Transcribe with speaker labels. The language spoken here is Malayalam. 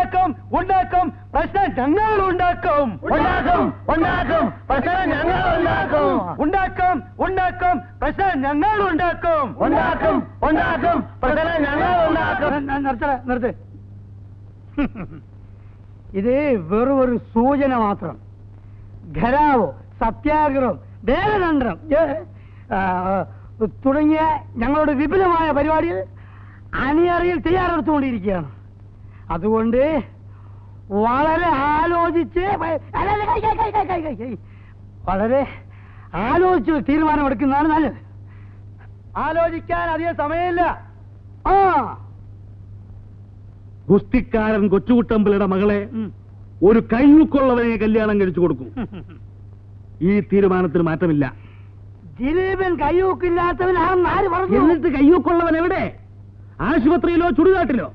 Speaker 1: ഉണ്ടാക്കും ഉണ്ടാക്കും പ്രശ്നം ഞങ്ങൾ ഉണ്ടാക്കും ഉണ്ടാക്കും ഉണ്ടാക്കും പ്രശ്നം ഞങ്ങൾ ഉണ്ടാക്കും ഉണ്ടാക്കും ഉണ്ടാക്കും പ്രശ്നം ഞങ്ങൾ ഉണ്ടാക്കും ഉണ്ടാക്കും ഉണ്ടാക്കും പ്രശ്നം ഞങ്ങൾ ഉണ്ടാക്കും. നിർത്ത്. ഇത് വെറും ഒരു സൂചന മാത്രം. ഘരാവോ, സത്യാഗ്രഹം, ദേവതന്ത്രം തുടങ്ങിയ ഞങ്ങളുടെ വിപുലമായ പരിപാടികൾ അണിയറയിൽ തയ്യാറെടുത്തുകൊണ്ടിരിക്കുകയാണ്. അതുകൊണ്ട് വളരെ ആലോചിച്ച് തീരുമാനമെടുക്കുന്നതാണ് നല്ലത്. ആലോചിക്കാൻ അധികം സമയമില്ല.
Speaker 2: ഗുസ്തിക്കാരൻ കൊച്ചുകുട്ടമ്പിളുടെ മകളെ ഒരു കയ്യൂക്കുള്ളവനെ കല്യാണം കഴിച്ചു കൊടുക്കും. ഈ തീരുമാനത്തിന് മാറ്റമില്ല.
Speaker 1: ദിലീപൻ കയ്യൂക്കില്ലാത്തവനാണെന്ന് ആര് പറഞ്ഞു?
Speaker 2: എന്നിട്ട് കയ്യൂക്കുള്ളവൻ എവിടെ? ആശുപത്രിയിലോ ചുടുകാട്ടിലോ?